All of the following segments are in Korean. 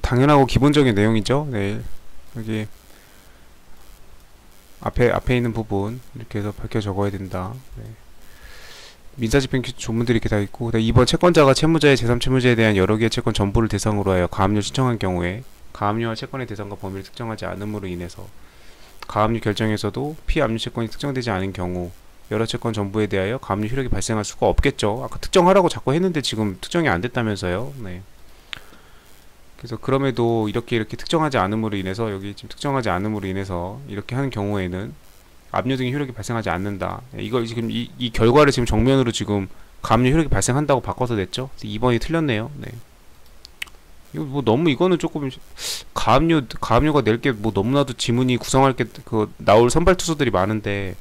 당연하고 기본적인 내용이죠. 네. 여기 앞에 있는 부분 이렇게 해서 밝혀 적어야 된다. 네. 민사집행 조문들이 이렇게 다 있고, 네, 이번 채권자가 채무자의 제3채무자에 대한 여러 개의 채권 전부를 대상으로 하여 가압류 신청한 경우에 가압류와 채권의 대상과 범위를 특정하지 않음으로 인해서 가압류 결정에서도 피압류 채권이 특정되지 않은 경우 여러 채권 전부에 대하여 가압류 효력이 발생할 수가 없겠죠. 아까 특정하라고 자꾸 했는데 지금 특정이 안 됐다면서요. 네. 그래서 그럼에도 이렇게 특정하지 않음으로 인해서 여기 지금 특정하지 않음으로 인해서 이렇게 하는 경우에는 압류 등의 효력이 발생하지 않는다. 이걸 지금 이 결과를 지금 정면으로 지금 가압류 효력이 발생한다고 바꿔서 냈죠. 2번이 틀렸네요. 네. 이거 뭐 너무 이거는 조금 가압류가 낼 게 뭐 너무나도 지문이 구성할 게 그 나올 선발 투수들이 많은데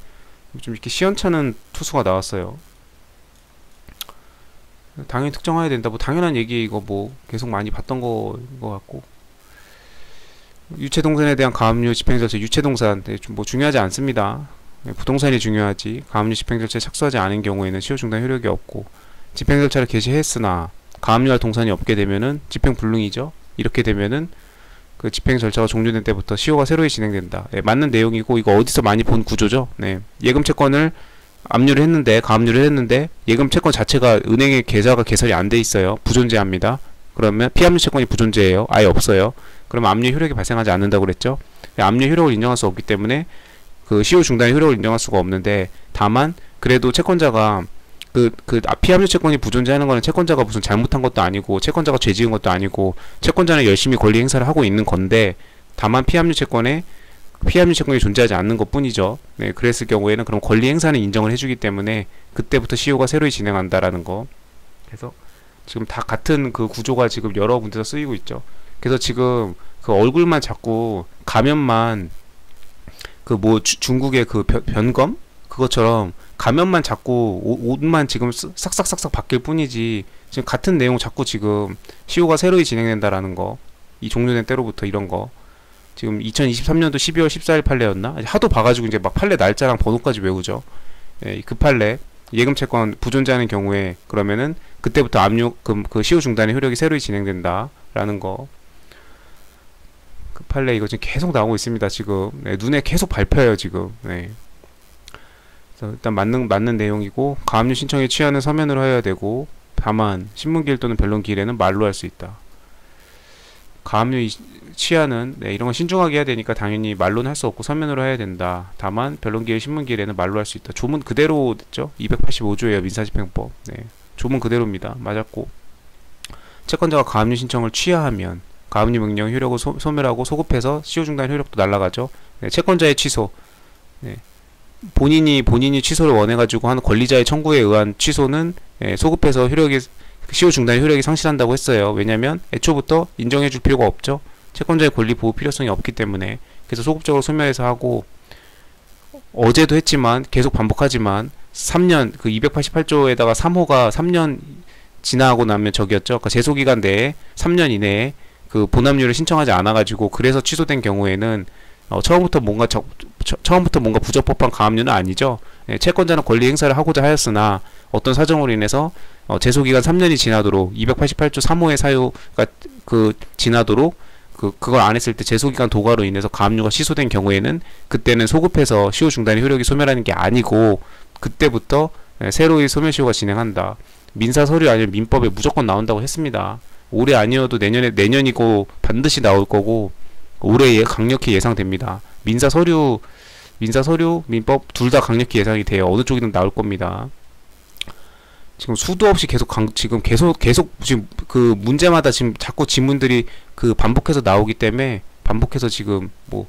좀 이렇게 시원찮은 투수가 나왔어요. 당연히 특정해야 된다. 뭐 당연한 얘기 이거 뭐 계속 많이 봤던 거인 것 같고. 유체동산에 대한 가압류 집행절차 유체동산 뭐 중요하지 않습니다. 부동산이 중요하지. 가압류 집행절차에 착수하지 않은 경우에는 시효중단 효력이 없고, 집행절차를 개시했으나 가압류할 동산이 없게 되면은 집행불능이죠. 이렇게 되면은 그 집행절차가 종료된 때부터 시효가 새로이 진행된다. 네, 맞는 내용이고 이거 어디서 많이 본 구조죠. 네, 예금채권을 압류를 했는데 가압류를 했는데 예금채권 자체가 은행의 계좌가 개설이 안 돼 있어요. 부존재합니다. 그러면 피압류 채권이 부존재예요. 아예 없어요. 그러면 압류 효력이 발생하지 않는다고 그랬죠. 압류 효력을 인정할 수 없기 때문에 그 시효 중단의 효력을 인정할 수가 없는데, 다만 그래도 채권자가 피압류 채권이 부존재하는 거는 채권자가 무슨 잘못한 것도 아니고 채권자가 죄 지은 것도 아니고 채권자는 열심히 권리 행사를 하고 있는 건데, 다만 피압류 채권이 존재하지 않는 것 뿐이죠. 네, 그랬을 경우에는 그럼 권리 행사는 인정을 해주기 때문에 그때부터 시효가 새로이 진행한다라는 거. 그래서 지금 다 같은 그 구조가 지금 여러 군데서 쓰이고 있죠. 그래서 지금 그 얼굴만 자꾸 가면만 그 뭐 중국의 그 변검 그것처럼 가면만 자꾸 옷만 지금 싹싹싹싹 바뀔 뿐이지, 지금 같은 내용 자꾸 지금 시효가 새로이 진행된다라는 거, 이 종료된 때로부터 이런 거 지금 2023년도 12월 14일 판례였나? 하도 봐가지고 이제 막 판례 날짜랑 번호까지 외우죠. 예, 그 판례 예금채권 부존재하는 경우에 그러면은 그때부터 압류 그 시효 중단의 효력이 새로이 진행된다라는 거. 그 판례 이거 지금 계속 나오고 있습니다. 지금 네, 눈에 계속 밟혀요 지금. 네. 그래서 일단 맞는 내용이고, 가압류 신청에 취하는 서면으로 해야 되고, 다만 신문기일 또는 변론기일에는 말로 할 수 있다. 가압류 취하는 네, 이런 건 신중하게 해야 되니까 당연히 말로는 할 수 없고 서면으로 해야 된다. 다만 변론기일 신문기일에는 말로 할 수 있다. 조문 그대로 됐죠. 285조예요 민사집행법. 네, 조문 그대로입니다. 맞았고, 채권자가 가압류 신청을 취하하면 가압류 명령 효력을 소멸하고 소급해서 시효중단 효력도 날라가죠. 네, 채권자의 취소. 네, 본인이 취소를 원해가지고 하는 권리자의 청구에 의한 취소는 소급해서 시효중단의 효력이 상실한다고 했어요. 왜냐면 애초부터 인정해줄 필요가 없죠. 채권자의 권리 보호 필요성이 없기 때문에. 그래서 소급적으로 소멸해서 하고, 어제도 했지만 계속 반복하지만 3년 그 288조에다가 3호가 3년 지나고 나면 저기였죠. 그러니까 제소기간 내에 3년 이내에 그 본압류를 신청하지 않아가지고 그래서 취소된 경우에는 처음부터 뭔가 부적법한 가압류는 아니죠. 예, 채권자는 권리 행사를 하고자 하였으나 어떤 사정으로 인해서 제소기간 3년이 지나도록 288조 3호의 사유가 지나도록 그걸 안 했을 때 제소기간 도과로 인해서 가압류가 취소된 경우에는 그때는 소급해서 시효 중단의 효력이 소멸하는 게 아니고 그때부터 새로이 소멸시효가 진행한다. 민사 서류 아니면 민법에 무조건 나온다고 했습니다. 올해 아니어도 내년이고 반드시 나올 거고 올해 강력히 예상됩니다. 민사 서류, 민법 둘 다 강력히 예상이 돼요. 어느 쪽이든 나올 겁니다. 지금 수도 없이 지금 그 문제마다 지금 자꾸 지문들이 그 반복해서 나오기 때문에 반복해서 지금 뭐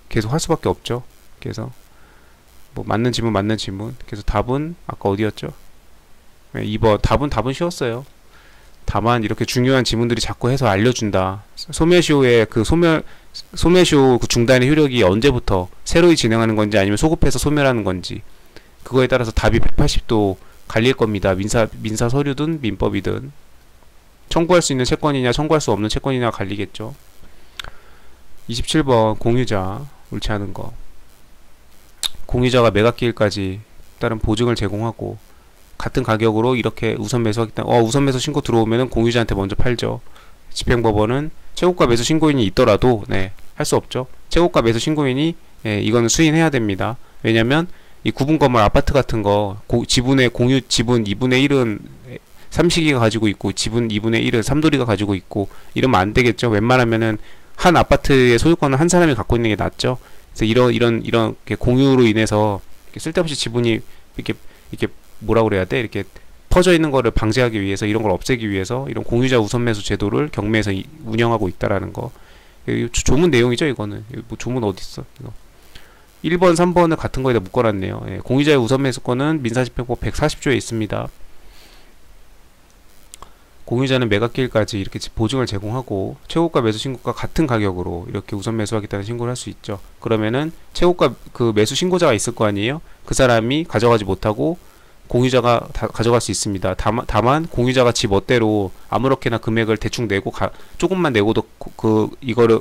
계속 할 수밖에 없죠. 그래서 뭐 맞는 지문. 그래서 답은 아까 어디였죠? 네, 2번 답은 쉬웠어요. 다만 이렇게 중요한 지문들이 자꾸 해서 알려준다. 소멸시효의 소멸시효 중단의 효력이 언제부터 새로이 진행하는 건지 아니면 소급해서 소멸하는 건지 그거에 따라서 답이 180도 갈릴 겁니다. 민사 서류든 민법이든 청구할 수 있는 채권이냐 청구할 수 없는 채권이냐 갈리겠죠. 27번 공유자 옳지 않은 거. 공유자가 매각기일까지 따른 보증을 제공하고 같은 가격으로 이렇게 우선 매수하기 때문에 우선 매수 신고 들어오면은 공유자한테 먼저 팔죠. 집행법원은 최고가 매수 신고인이 있더라도 할 수 없죠. 최고가 매수 신고인이 이거는 수인해야 됩니다. 왜냐면 이 구분 건물 아파트 같은 거 지분의 공유 지분 2분의 1은 삼식이가 가지고 있고 지분 2분의 1은 삼돌이가 가지고 있고 이러면 안 되겠죠. 웬만하면은 한 아파트의 소유권을 한 사람이 갖고 있는 게 낫죠. 그래서 이런 공유로 인해서 이렇게 쓸데없이 지분이 이렇게 뭐라 그래야 돼? 이렇게 퍼져 있는 거를 방지하기 위해서 이런 걸 없애기 위해서 이런 공유자 우선 매수 제도를 경매에서 운영하고 있다라는 거. 조문 내용이죠, 이거는. 뭐 조문 어디 있어? 이거. 1번, 3번을 같은 거에다 묶어놨네요. 공유자의 우선 매수권은 민사집행법 140조에 있습니다. 공유자는 매각기일까지 이렇게 보증을 제공하고 최고가 매수 신고가 같은 가격으로 이렇게 우선 매수하겠다는 신고를 할 수 있죠. 그러면은 최고가 그 매수 신고자가 있을 거 아니에요? 그 사람이 가져가지 못하고 공유자가 다 가져갈 수 있습니다. 다만 공유자가 지 멋대로 아무렇게나 금액을 대충 내고 조금만 내고도 이거를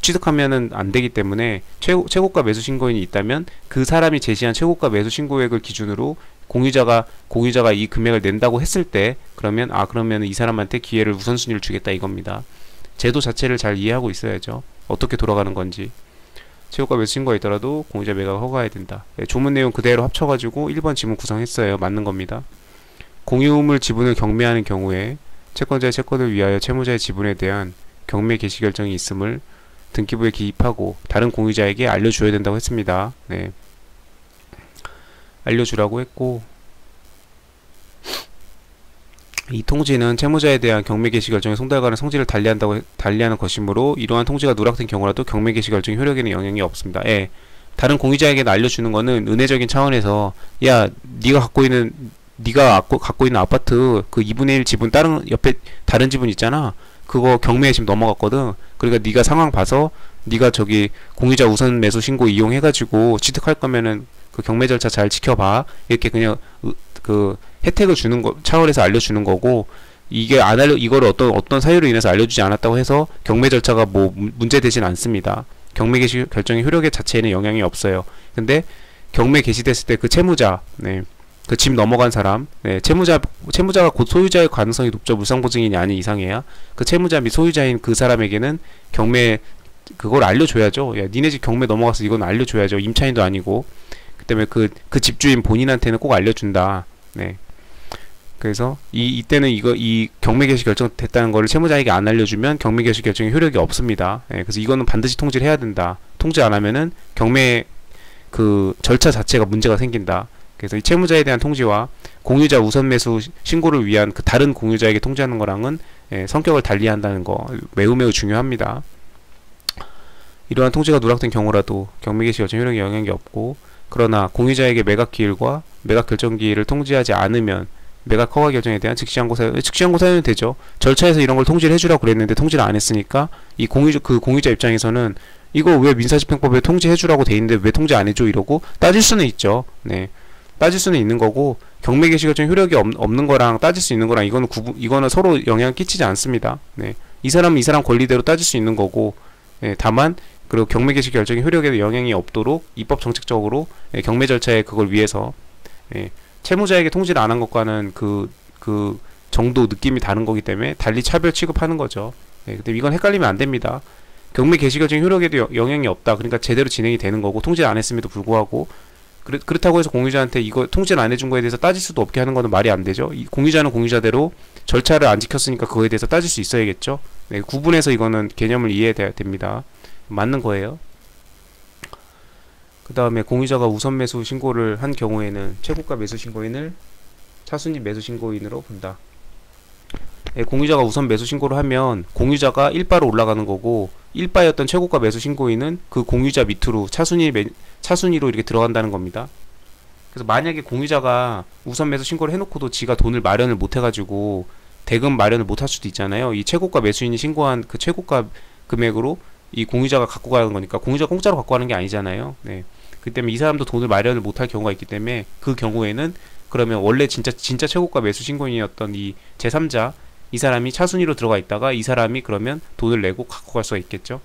취득하면은 안 되기 때문에 최고가 매수 신고인이 있다면 그 사람이 제시한 최고가 매수 신고액을 기준으로 공유자가 이 금액을 낸다고 했을 때 그러면 이 사람한테 기회를 우선순위를 주겠다 이겁니다. 제도 자체를 잘 이해하고 있어야죠. 어떻게 돌아가는 건지. 최고가 매수 신고가 있더라도 공유자 매각을 허가해야 된다. 조문 내용 그대로 합쳐가지고 1번 지문 구성했어요. 맞는 겁니다. 공유물 지분을 경매하는 경우에 채권자의 채권을 위하여 채무자의 지분에 대한 경매 개시 결정이 있음을 등기부에 기입하고 다른 공유자에게 알려줘야 된다고 했습니다. 알려주라고 했고, 이 통지는 채무자에 대한 경매 개시 결정의 송달과는 성질을 달리하는 것이므로 이러한 통지가 누락된 경우라도 경매 개시 결정의 효력에는 영향이 없습니다. 다른 공유자에게 알려주는 거는 은혜적인 차원에서 네가 갖고 있는 아파트 그 2분의 1 지분 옆에 다른 지분 있잖아. 그거 경매에 지금 넘어갔거든. 그러니까 네가 상황 봐서 네가 저기 공유자 우선 매수 신고 이용해가지고 취득할 거면은 그 경매 절차 잘 지켜봐. 이렇게 그냥 그 혜택을 주는 거 차원에서 알려주는 거고, 이거를 어떤 사유로 인해서 알려주지 않았다고 해서 경매 절차가 뭐 문제되진 않습니다. 경매 개시 결정의 효력의 자체에는 영향이 없어요. 근데 경매 개시됐을 때 그 채무자, 그 집 넘어간 사람, 채무자가 곧 소유자의 가능성이 높죠. 물상보증인이 아닌 이상해야 그 채무자 및 소유자인 그 사람에게는 경매 그걸 알려줘야죠. 니네 집 경매 넘어가서 이건 알려줘야죠. 임차인도 아니고. 그 때문에 그 집주인 본인한테는 꼭 알려준다. 그래서 이때는 이 경매 개시 결정됐다는 거를 채무자에게 안 알려주면 경매 개시 결정의 효력이 없습니다. 그래서 이거는 반드시 통지를 해야 된다. 통지 안 하면은 경매 그 절차 자체가 문제가 생긴다. 그래서 이 채무자에 대한 통지와 공유자 우선 매수 신고를 위한 그 다른 공유자에게 통지하는 거랑은 성격을 달리한다는 거 매우 중요합니다. 이러한 통지가 누락된 경우라도 경매 개시 결정 효력에 영향이 없고, 그러나 공유자에게 매각 기일과 매각 결정 기일을 통지하지 않으면 매각 허가 결정에 대한 즉시항고 사유는 되죠. 절차에서 이런 걸 통지를 해주라고 그랬는데 통지를 안 했으니까 그 공유자 입장에서는 이거 왜 민사집행법에 통지해주라고 돼 있는데 왜 통지 안 해줘 이러고 따질 수는 있죠. 따질 수는 있는 거고, 경매 개시 결정 효력이 없는 거랑 따질 수 있는 거랑 이거는 서로 영향을 끼치지 않습니다. 이 사람은 이 사람 권리대로 따질 수 있는 거고, 다만 그리고 경매 개시 결정의 효력에 영향이 없도록 입법 정책적으로 경매 절차에 그걸 위해서 채무자에게 통지를 안 한 것과는 그 정도 느낌이 다른 거기 때문에 달리 차별 취급하는 거죠. 근데 이건 헷갈리면 안 됩니다. 경매 개시 결정 효력에도 영향이 없다. 그러니까 제대로 진행이 되는 거고 통지를 안 했음에도 불구하고 그렇다고 해서 공유자한테 이거 통지를 안 해준 거에 대해서 따질 수도 없게 하는 거는 말이 안 되죠. 공유자는 공유자대로 절차를 안 지켰으니까 그거에 대해서 따질 수 있어야겠죠. 구분해서 이거는 개념을 이해해야 됩니다. 맞는 거예요. 그 다음에 공유자가 우선 매수 신고를 한 경우에는 최고가 매수 신고인을 차순위 매수 신고인으로 본다. 공유자가 우선 매수 신고를 하면 공유자가 1바로 올라가는 거고, 1바였던 최고가 매수 신고인은 그 공유자 밑으로 차순위로 이렇게 들어간다는 겁니다. 그래서 만약에 공유자가 우선 매수 신고를 해놓고도 지가 돈을 마련을 못 해가지고 대금 마련을 못 할 수도 있잖아요. 이 최고가 매수인이 신고한 그 최고가 금액으로 이 공유자가 갖고 가는 거니까 공유자가 공짜로 갖고 가는 게 아니잖아요. 그 때문에 이 사람도 돈을 마련을 못 할 경우가 있기 때문에 그 경우에는 그러면 원래 진짜 최고가 매수 신고인이었던 이 제3자 이 사람이 차순위로 들어가 있다가 이 사람이 그러면 돈을 내고 갖고 갈 수가 있겠죠.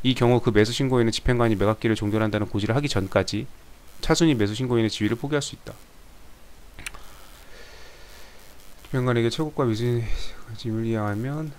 이 경우 그 매수 신고인은 집행관이 매각기를 종결한다는 고지를 하기 전까지 차순위 매수 신고인의 지위를 포기할 수 있다. 집행관에게 최고가 매수인 지위를 이양하면